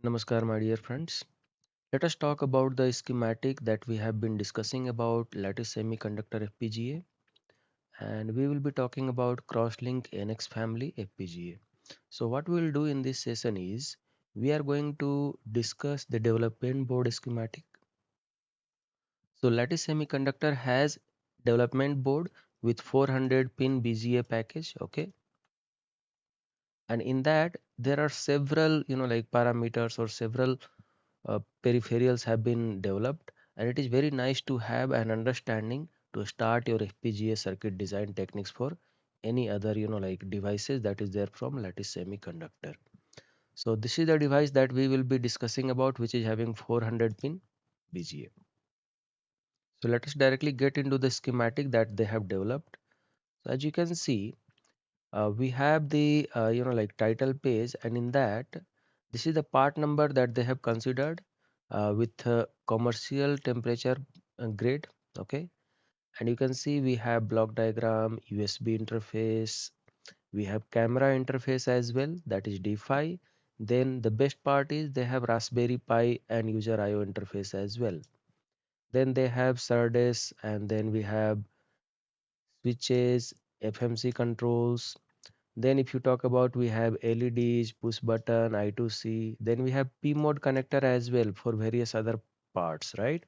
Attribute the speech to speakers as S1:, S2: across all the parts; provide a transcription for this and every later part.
S1: Namaskar, my dear friends. Let us talk about the schematic that we have been discussing about Lattice Semiconductor FPGA, and we will be talking about CrossLink-NX family FPGA. So what we will do in this session is we are going to discuss the development board schematic. So Lattice Semiconductor has development board with 400 pin BGA package, okay? And in that there are several, like parameters or several peripherals have been developed, and it is very nice to have an understanding to start your FPGA circuit design techniques for any other like devices that is there from Lattice Semiconductor. So this is the device that we will be discussing about, which is having 400 pin BGA. So let us directly get into the schematic that they have developed. So as you can see, we have the like title page, and in that this is the part number that they have considered with commercial temperature grade, okay? And you can see we have block diagram, USB interface, we have camera interface as well, that is D5. Then the best part is they have Raspberry Pi and user IO interface as well. Then they have SerDes, and then we have switches, FMC controls. Then if you talk about, we have LEDs, push button, I2C, then we have P mode connector as well for various other parts, right?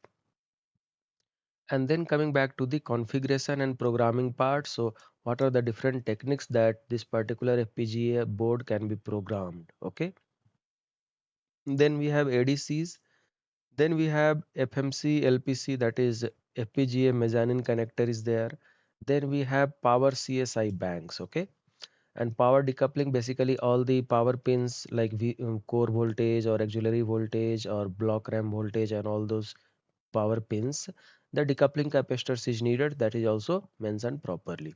S1: And then coming back to the configuration and programming part, so what are the different techniques that this particular FPGA board can be programmed, okay? Then we have ADCs, then we have FMC, LPC, that is FPGA mezzanine connector is there. Then we have power CSI banks, okay? And power decoupling, basically all the power pins like core voltage or auxiliary voltage or block RAM voltage and all those power pins, the decoupling capacitors is needed, that is also mentioned properly.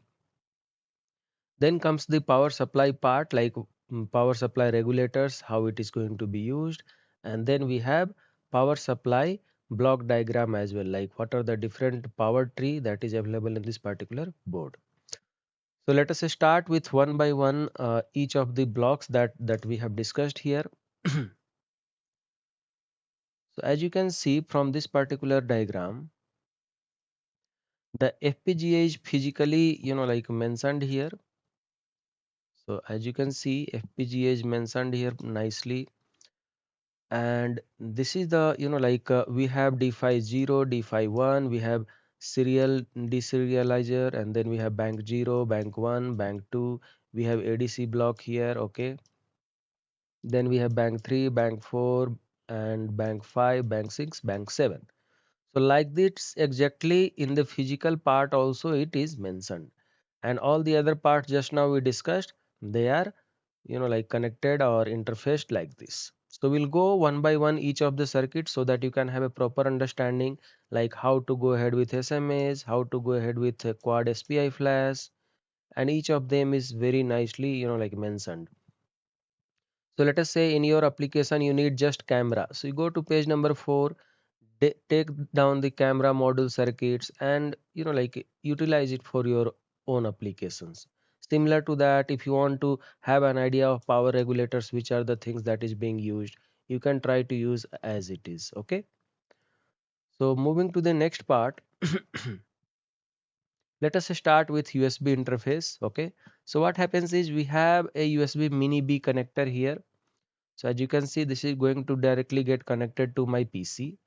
S1: Then comes the power supply part, like power supply regulators, how it is going to be used. And then we have power supply block diagram as well, like what are the different power tree that is available in this particular board. So let us start with one by one each of the blocks that we have discussed here. So as you can see from this particular diagram, the FPGA is physically like mentioned here. So as you can see, FPGA is mentioned here nicely, and this is the like we have D5 0, D5 1, we have serial deserializer, and then we have bank 0, bank 1, bank 2, we have ADC block here, okay? Then we have bank 3, bank 4, and bank 5, bank 6, bank 7. So like this exactly in the physical part also it is mentioned. And all the other parts just now we discussed, they are like connected or interfaced like this. So we'll go one by one each of the circuits so that you can have a proper understanding, like how to go ahead with SMAs, how to go ahead with quad SPI flash, and each of them is very nicely like mentioned. So let us say in your application you need just camera. So you go to page number 4, take down the camera module circuits and like utilize it for your own applications. Similar to that, if you want to have an idea of power regulators, which are the things that is being used, you can try to use as it is, okay? So moving to the next part, let us start with USB interface, okay? So what happens is we have a USB mini B connector here. So as you can see, this is going to directly get connected to my PC,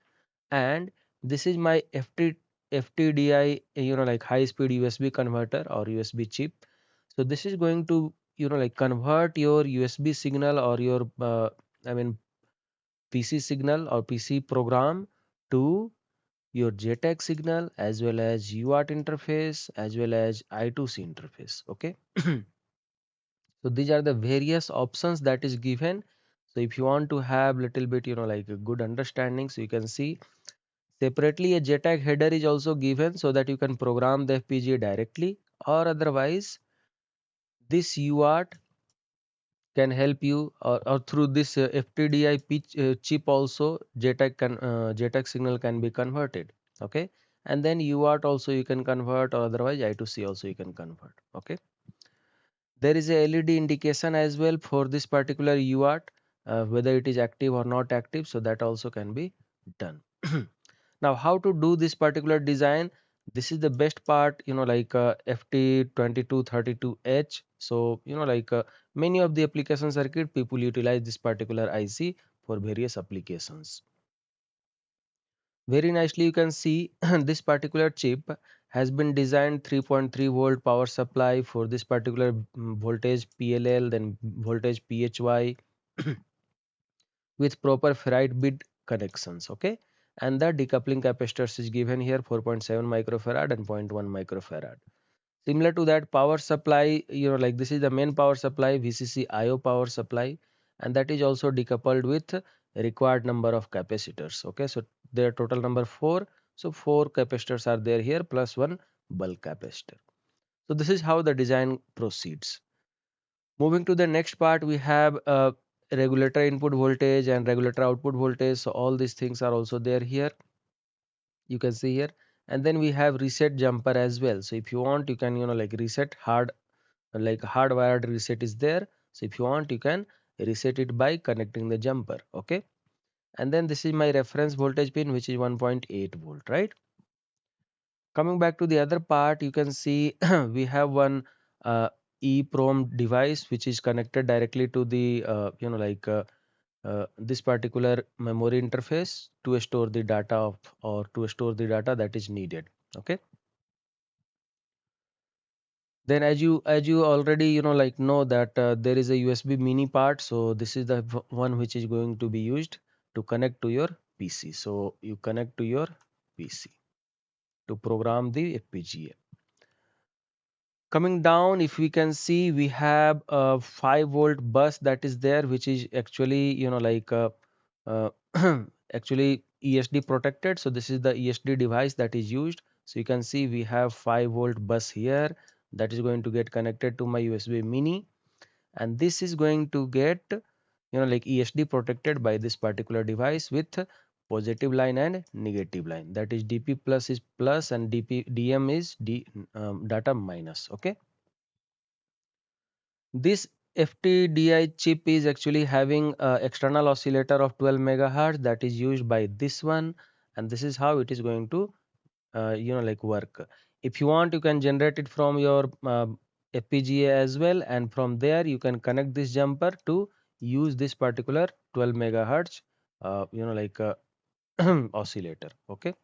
S1: and this is my FTDI, like high speed USB converter or USB chip. So this is going to like convert your USB signal or your I mean PC signal or PC program to your JTAG signal, as well as UART interface, as well as I2C interface, okay? So these are the various options that is given. So if you want to have little bit like a good understanding, so you can see separately a JTAG header is also given so that you can program the FPGA directly, or otherwise this UART can help you, or through this FTDI chip also JTAG signal can be converted, okay? And then UART also you can convert, or otherwise I2C also you can convert, okay? There is a LED indication as well for this particular UART. whether it is active or not active, so that also can be done. Now, how to do this particular design? This is the best part, like FT2232H. So, like many of the application circuit, people utilize this particular IC for various applications. Very nicely, you can see this particular chip has been designed 3.3 volt power supply for this particular voltage PLL, then voltage PHY with proper ferrite bit connections. Okay, and the decoupling capacitors is given here 4.7 microfarad and zero point 0.1 microfarad. Similar to that, power supply, like this is the main power supply, VCC IO power supply, and that is also decoupled with required number of capacitors. Okay, so their total number 4. So 4 capacitors are there here plus one bulk capacitor. So this is how the design proceeds. Moving to the next part, we have regulator input voltage and regulator output voltage. So all these things are also there here. You can see here. And then we have reset jumper as well. So if you want, you can, like reset like hardwired reset is there. So if you want, you can reset it by connecting the jumper. Okay. And then this is my reference voltage pin, which is 1.8 volt, right? Coming back to the other part, you can see we have one EEPROM device which is connected directly to the this particular memory interface to store the data or to store the data that is needed. Okay. Then as you already like know that there is a USB mini part, so this is the one which is going to be used to connect to your PC. So you connect to your PC to program the FPGA. Coming down, if we can see, we have a 5-volt bus that is there, which is actually like uh, actually ESD protected. So this is the ESD device that is used. So you can see we have 5-volt bus here that is going to get connected to my USB mini, and this is going to get like ESD protected by this particular device with positive line and negative line. That is DP plus is plus and DM is data minus. Okay. This FTDI chip is actually having external oscillator of 12 megahertz that is used by this one, and this is how it is going to like work. If you want, you can generate it from your FPGA as well, and from there you can connect this jumper to use this particular 12 megahertz like oscillator. Okay.